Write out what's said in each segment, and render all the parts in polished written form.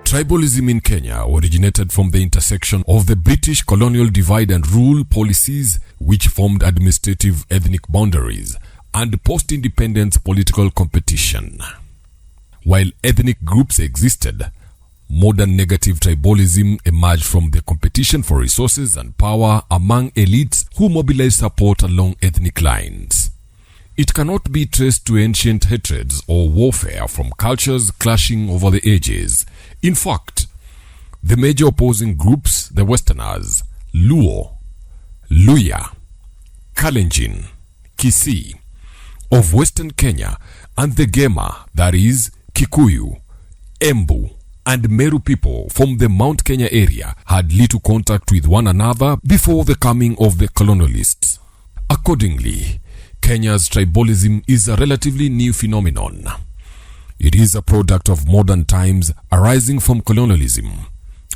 Tribalism in Kenya originated from the intersection of the British colonial divide and rule policies, which formed administrative ethnic boundaries, and post-independence political competition. While ethnic groups existed, modern negative tribalism emerged from the competition for resources and power among elites who mobilized support along ethnic lines. It cannot be traced to ancient hatreds or warfare from cultures clashing over the ages. In fact, the major opposing groups, the Westerners, Luo, Luya, Kalenjin, Kisii, of Western Kenya, and the Gema, that is, Kikuyu, Embu, and Meru people from the Mount Kenya area had little contact with one another before the coming of the colonialists. Accordingly, Kenya's tribalism is a relatively new phenomenon. It is a product of modern times arising from colonialism,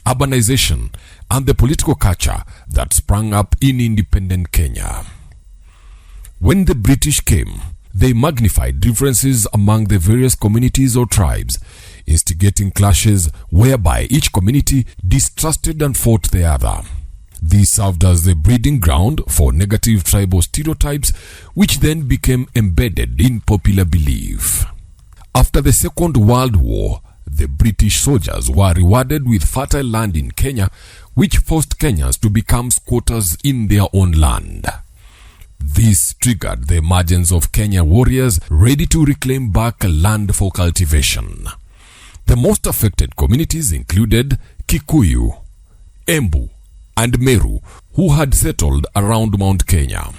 urbanization, and the political culture that sprang up in independent Kenya. When the British came, they magnified differences among the various communities or tribes, instigating clashes whereby each community distrusted and fought the other. This served as the breeding ground for negative tribal stereotypes, which then became embedded in popular belief. After the Second World War, the British soldiers were rewarded with fertile land in Kenya, which forced Kenyans to become squatters in their own land. This triggered the emergence of Kenya warriors ready to reclaim back land for cultivation. The most affected communities included Kikuyu, Embu, and Meru, who had settled around Mount Kenya.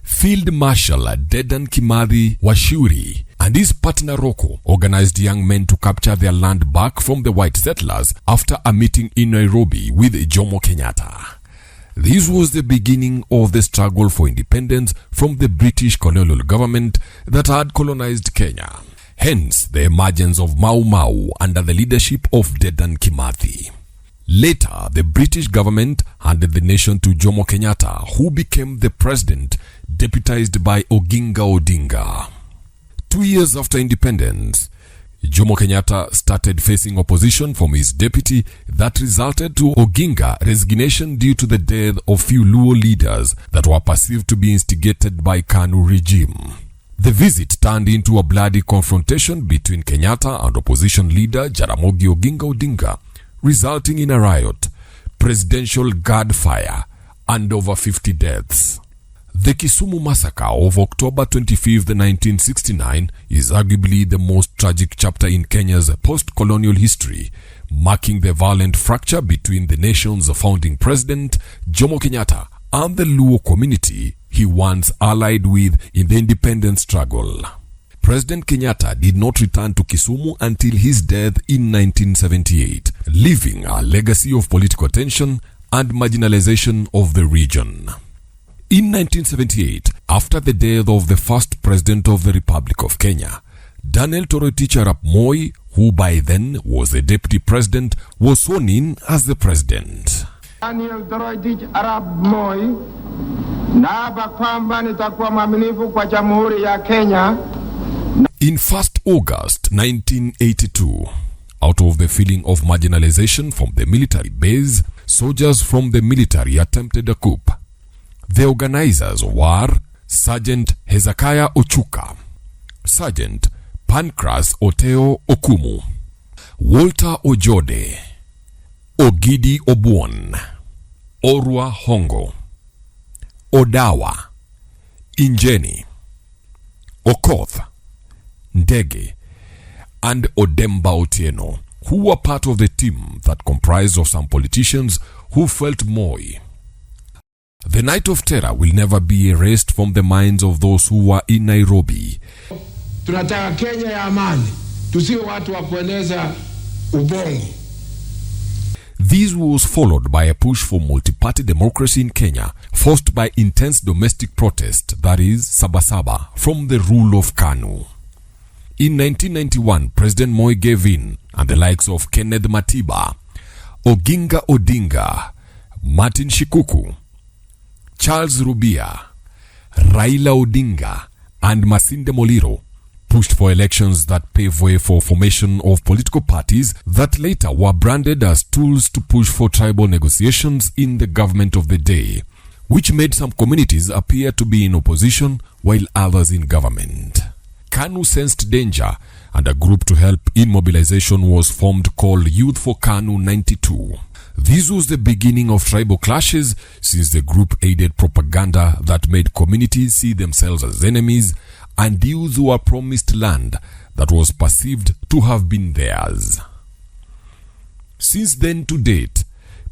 Field Marshal Dedan Kimathi Waruinge and his partner Rocco organized young men to capture their land back from the white settlers after a meeting in Nairobi with Jomo Kenyatta. This was the beginning of the struggle for independence from the British colonial government that had colonized Kenya. Hence, the emergence of Mau Mau under the leadership of Dedan Kimathi. Later, the British government handed the nation to Jomo Kenyatta, who became the president, deputized by Oginga Odinga. 2 years after independence, Jomo Kenyatta started facing opposition from his deputy that resulted to Oginga resignation due to the death of few Luo leaders that were perceived to be instigated by KANU regime. The visit turned into a bloody confrontation between Kenyatta and opposition leader Jaramogi Oginga Odinga, resulting in a riot, presidential guard fire, and over 50 deaths. The Kisumu massacre of October 25, 1969 is arguably the most tragic chapter in Kenya's post-colonial history, marking the violent fracture between the nation's founding president, Jomo Kenyatta, and the Luo community he once allied with in the independence struggle. President Kenyatta did not return to Kisumu until his death in 1978, leaving a legacy of political tension and marginalization of the region. In 1978, after the death of the first president of the Republic of Kenya, Daniel Toroitich Arap Moi, who by then was the deputy president, was sworn in as the president. Daniel Toroitich Arap Moi, naapa kwamba nitakuwa mwaminifu kwa Jamhuri ya Kenya. In 1st August 1982, out of the feeling of marginalization from the military base, soldiers from the military attempted a coup. The organizers were Sergeant Hezekiah Ochuka, Sergeant Pancras Oteo Okumu, Walter Ojode, Ogidi Obuon, Orwa Hongo, Odawa, Injeni, Okoth, Ndege, and Odemba Otieno, who were part of the team that comprised of some politicians who felt Moi. The night of terror will never be erased from the minds of those who were in Nairobi. Tunataka Kenya ya amani, tusiwe watu wa kueneza ubongo. This was followed by a push for multi-party democracy in Kenya, forced by intense domestic protest, that is, Sabasaba, from the rule of KANU. In 1991, President Moi gave in, and the likes of Kenneth Matiba, Oginga Odinga, Martin Shikuku, Charles Rubia, Raila Odinga, and Masinde Muliro pushed for elections that pave way for formation of political parties that later were branded as tools to push for tribal negotiations in the government of the day, which made some communities appear to be in opposition while others in government. KANU sensed danger, and a group to help in mobilization was formed called Youth for KANU 92. This was the beginning of tribal clashes, since the group aided propaganda that made communities see themselves as enemies, and youth were promised land that was perceived to have been theirs. Since then to date,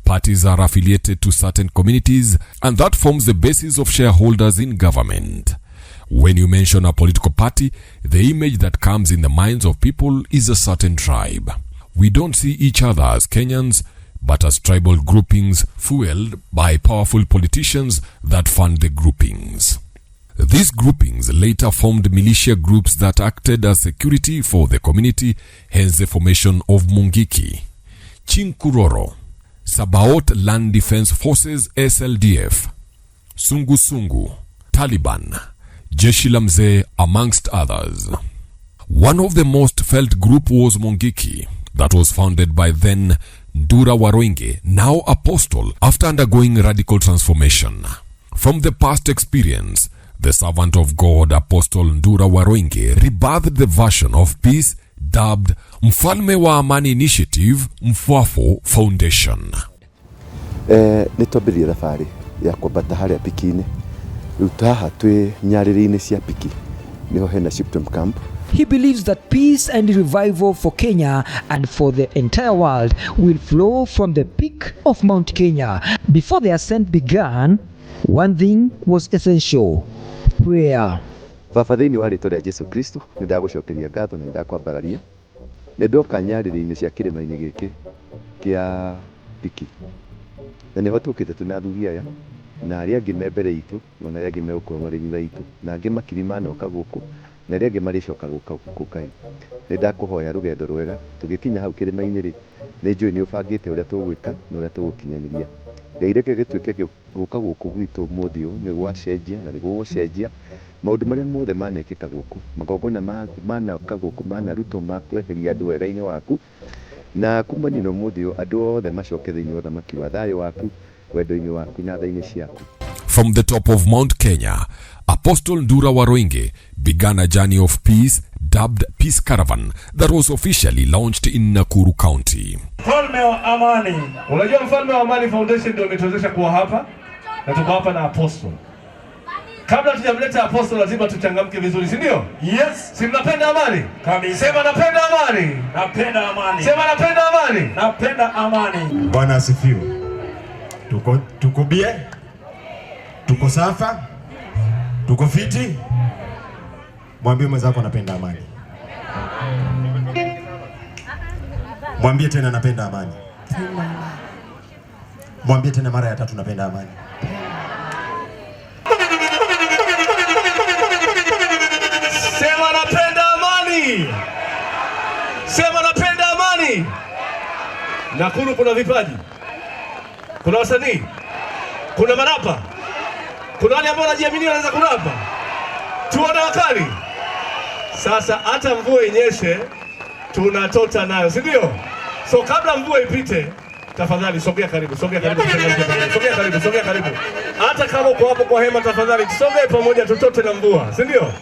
parties are affiliated to certain communities, and that forms the basis of shareholders in government. When you mention a political party, the image that comes in the minds of people is a certain tribe. We don't see each other as Kenyans, but as tribal groupings fueled by powerful politicians that fund the groupings. These groupings later formed militia groups that acted as security for the community, hence the formation of Mungiki, Chinkuroro, Sabaot Land Defense Forces SLDF, Sungu, Taliban, Jeshi la Mzee, amongst others. One of the most felt group was Mungiki, that was founded by then Ndurawaruinge, now Apostle, after undergoing radical transformation. From the past experience, the servant of God Apostle Ndurawaruinge rebirthed the version of peace dubbed Mfalme wa Amani Initiative Mfwafo Foundation. Nitwambirie thabari ya kwambata haria pikini utaha twi nyariri-ini cia piki niho hena Shipton camp. He believes that peace and revival for Kenya and for the entire world will flow from the peak of Mount Kenya. Before the ascent began, one thing was essential: prayer. Baba thĩinĩ wa rĩĩtwa rĩa Jesu Kristo nĩ ndagũcokeria ngatho na ndakwambararia nĩ ndoka nyarĩrĩ-inĩ cia kĩrĩma-inĩ gĩkĩ kĩa piki na nĩho tũkĩte tunathugia aya na arĩa angĩ me mbere itũ na arĩa angĩ megũkorwo marĩ thutha itũ na angĩ makirima noka gũkũ na arĩa angĩ marĩcoka gũkũ kaĩ. Nĩ ndakũhoya rũgendo rwega tũgĩkinya hau kĩrĩma-inĩ rĩ nĩ njũĩ nĩ ũbangĩte ũrĩa tũgwĩka na ũrĩa tũgũkinyanĩria. Ngai reke gĩtuĩke gũka gũkũ gwitũ ũmũthĩ ũyũ nĩ gwacenjia na nĩ gũgũcenjia maũndũ marĩa mothe manekĩka gũkũ, magongona manoka gũkũ manarutwo ma kweheria andũ wega-inĩ waku na kumania na ũmũthĩ ũyũ andũ othe macoke thĩinĩ wa ũthamaki wa thayũ waku, wendo-inĩ waku na tha-inĩ ciaku. From the top of Mount Kenya, Apostle Ndurawaruinge began a journey of peace dubbed Peace Caravan that was officially launched in Nakuru County. Mfalme wa Amani. Unajua Mfalme wa Amani Foundation ndio imetuwezesha kuwa hapa na tuko hapa na Apostle. Kabla tujamleta Apostle lazima tuchangamke vizuri, si ndio? Yes. Si mnapenda amani? Kabisa. Sema napenda amani. Napenda amani. Sema napenda amani. Napenda amani. Bwana asifiwe. Tuko bie? Tuko safa? Tuko fiti? Mwambie mwenzako napenda amani. Mwambie tena napenda amani. Mwambie tena mara ya 3 napenda amani. Sema napenda amani. Sema napenda amani. Nakuru kuna vipaji. Kuna wasanii. Kuna marapa. Kuna wale ambao wanajiamini wanaweza kurapa. Tuone wakali. Sasa hata mvua inyeshe tunatota nayo, si ndio? So kabla mvua ipite, tafadhali sogea karibu. Sogea karibu. Hata kama uko hapo kwa hema, tafadhali tusogee pamoja tutote na mvua, si ndio?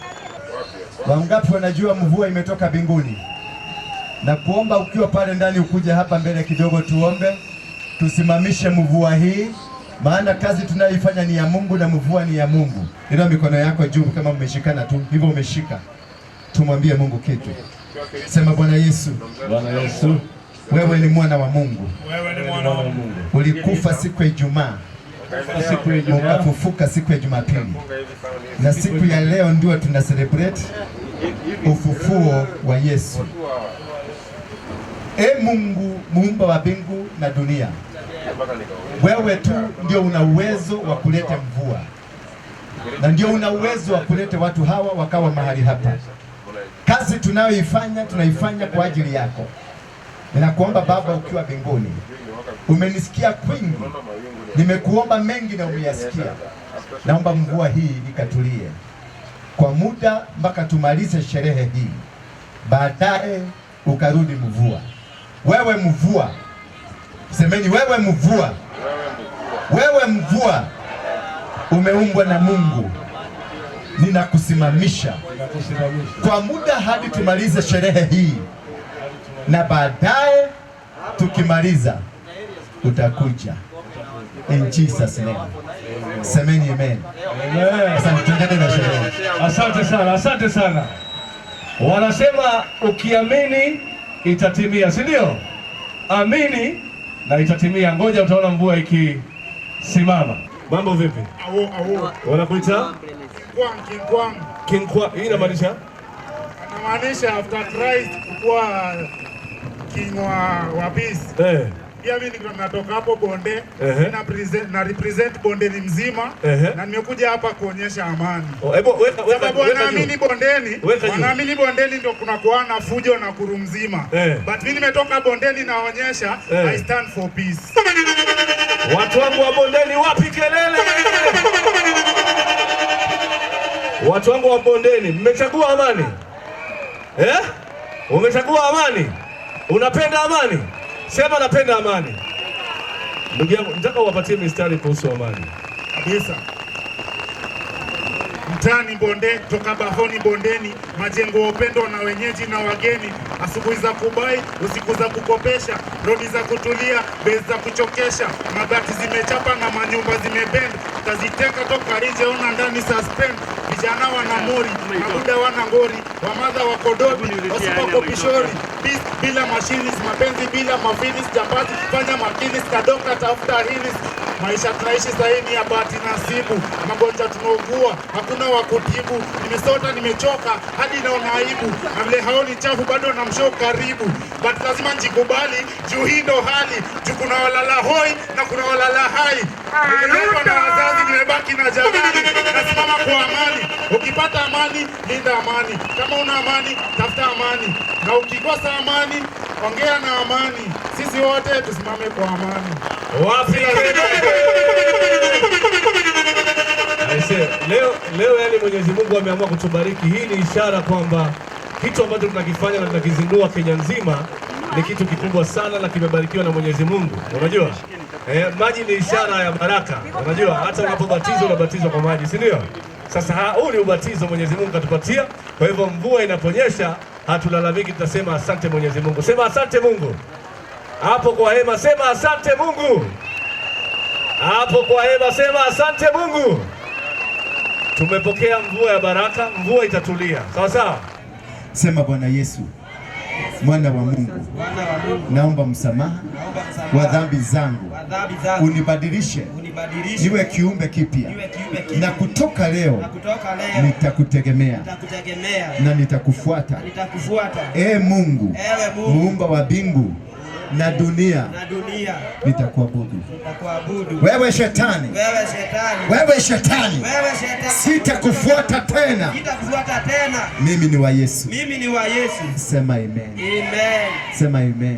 Wangapi wanajua mvua imetoka mbinguni? Na kuomba ukiwa pale ndani ukuja hapa mbele kidogo tuombe. Tusimamishe mvua hii. Maana kazi tunayoifanya ni ya Mungu na mvua ni ya Mungu. Inua mikono yako juu kama umeshikana tu. Hivyo umeshika. Tumwambie Mungu kitu. Sema Bwana Yesu. Bwana Yesu. Wewe ni mwana wa Mungu. Wewe ni mwana wa Mungu. Ulikufa siku ya Ijumaa. Ukafufuka siku ya Jumapili. Na siku ya leo ndio tuna celebrate ufufuo wa Yesu. Mungu muumba wa mbingu na dunia. Wewe tu ndio una uwezo wa kuleta mvua. Na ndio una uwezo wa kuleta watu hawa wakawa mahali hapa. Kazi tunaifanya kwa ajili yako. Ninakuomba Baba ukiwa mbinguni. Umenisikia kwingi. Nimekuomba mengi na umeyasikia. Naomba mvua hii ikatulie. kwa muda mpaka tumalize sherehe hii, baadaye ukarudi mvua. Wewe mvua, semeni wewe mvua, wewe mvua, umeumbwa na Mungu, ninakusimamisha kwa muda hadi tumalize sherehe hii, na baadaye tukimaliza utakuja. In Jesus name. Semeni amen. Asante sana, asante sana. Wanasema ukiamini itatimia, si ndio? Amini na itatimia. Ngoja utaona mvua ikisimama. Mambo vipi? Wanakuita King Kwang. Hii inamaanisha? Anamaanisha after Christ kuwa king wa peace. Pia mimi natoka hapo Bonde, na represent Bondeni mzima, na nimekuja hapa kuonyesha amani. Sababu wanaamini Bondeni ndio kuna kuana fujo na kuru mzima. But mimi nimetoka Bondeni naonyesha I stand for peace. Watu wangu wa Bondeni wapi kelele? Watu wangu wa Bondeni, mmechagua amani? Umechagua amani? Unapenda amani? Sema napenda amani. Ndugu yangu, nataka uwapatie mistari kuhusu amani. Kabisa. Mtani Bonde, toka Bahoni Bondeni, majengo ya upendo na wenyeji na wageni, asubuhi za kubai, usiku za kukopesha, rodi za kutulia, bezi za kuchokesha, mabati zimechapa na manyumba zimebend, taziteka toka nje ona ndani suspend, vijana wana mori, mabuda wana ngori, wamadha wako dobi, wasipako pishori, peace bila mashini, mapenzi bila mafinis, jambazi fanya makini, kadokta tafuta hilis. Maisha tunaishi sahi ni ya bahati nasibu, magonjwa tunaugua, hakuna wa kutibu, nimesota nimechoka, hadi naona aibu, na vile haoni chafu bado na msho karibu, but lazima njikubali, juu hii ndo hali, juu kuna walala hoi na kuna walala hai, nimeletwa na wazazi, nimebaki na jamani, nasimama kwa amani, ukipata amani, linda amani, kama una amani, tafuta amani, na ukikosa amani, ongea na amani, sisi wote tusimame kwa amani. Wapi? Leo yani Mwenyezi Mungu ameamua kutubariki. Hii ni ishara kwamba kitu ambacho tunakifanya na tunakizindua Kenya nzima ni kitu kikubwa sana na kimebarikiwa na Mwenyezi Mungu. Unajua? Maji ni ishara ya baraka. Unajua hata unapobatizwa unabatizwa kwa maji, si ndio? Sasa huu ni ubatizo Mwenyezi Mungu katupatia. Kwa hivyo mvua inaponyesha hatulalamiki, tutasema asante Mwenyezi Mungu. Sema asante Mungu. Hapo kwa hema sema asante Mungu. Hapo kwa hema sema asante Mungu. Tumepokea mvua ya baraka, mvua itatulia. Sawa sawa? Sema Bwana Yesu, mwana wa Mungu, naomba msamaha wa dhambi zangu, unibadilishe niwe kiumbe kipya, na kutoka leo nitakutegemea na nitakufuata. Mungu, muumba wa mbingu na dunia, nitakuabudu. Wewe shetani, sitakufuata tena. Mimi ni wa Yesu. Sema amen. Sema amen.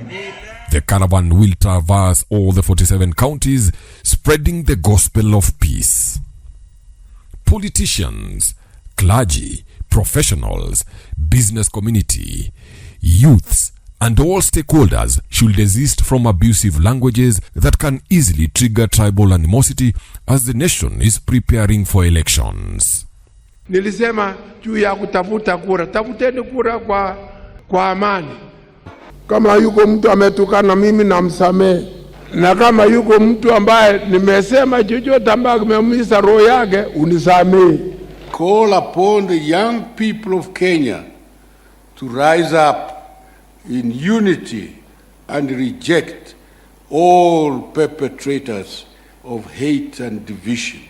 The caravan will traverse all the 47 counties, spreading the gospel of peace. Politicians, clergy, professionals, business community, youths, and all stakeholders should desist from abusive languages that can easily trigger tribal animosity as the nation is preparing for elections. Nilisema juu ya kutafuta kura, tafuteni kura kwa amani. Kama yuko mtu ametukana mimi namsamehe, na kama yuko mtu ambaye nimesema chochote ambaye kimeumiza roho yake unisamehe. Call upon the young people of Kenya to rise up in unity and reject all perpetrators of hate and division.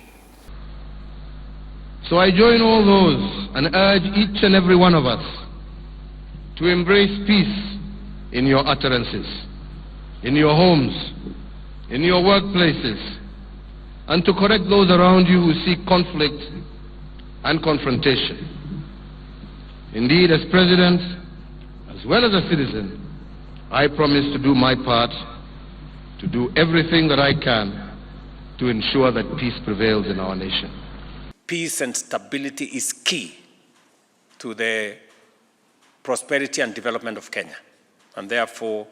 So I join all those and urge each and every one of us to embrace peace in your utterances, in your homes, in your workplaces, and to correct those around you who seek conflict and confrontation. Indeed, as President, as well as a citizen, I promise to do my part, to do everything that I can to ensure that peace prevails in our nation. Peace and stability is key to the prosperity and development of Kenya. And therefore,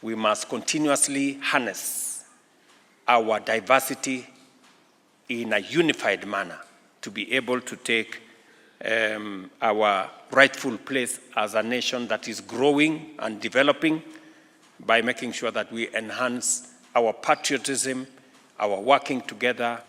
we must continuously harness our diversity in a unified manner to be able to take our rightful place as a nation that is growing and developing by making sure that we enhance our patriotism, our working together.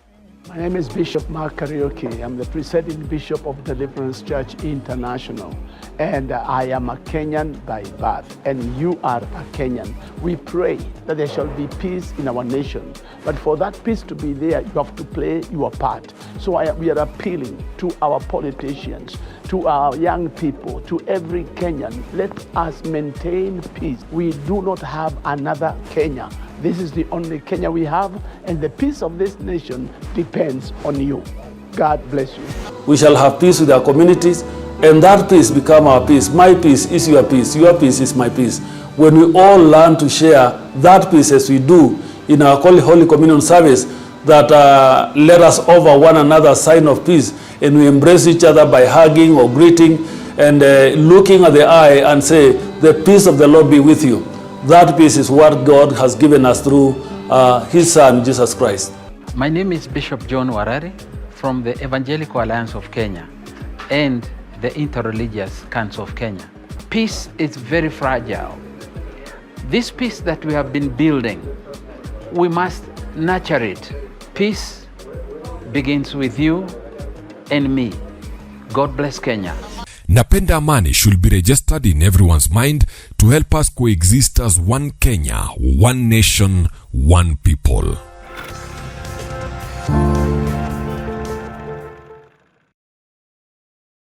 My name is Bishop Mark Karaoke. I'm the presiding bishop of Deliverance Church International, and I am a Kenyan by birth, and you are a Kenyan. We pray that there shall be peace in our nation, but for that peace to be there, you have to play your part. So we are appealing to our politicians, to our young people, to every Kenyan. Let us maintain peace. We do not have another Kenya. This is the only Kenya we have, and the peace of this nation depends on you. God bless you. We shall have peace with our communities, and that peace become our peace. My peace is your peace is my peace. When we all learn to share that peace as we do in our Holy Communion service, that let us offer one another a sign of peace, and we embrace each other by hugging or greeting and looking at the eye and say, the peace of the Lord be with you. That peace is what God has given us through His Son, Jesus Christ. My name is Bishop John Warari from the Evangelical Alliance of Kenya and the Interreligious Council of Kenya. Peace is very fragile. This peace that we have been building, we must nurture it. Peace begins with you and me. God bless Kenya. Napenda Amani should be registered in everyone's mind to help us coexist as one Kenya, one nation, one people.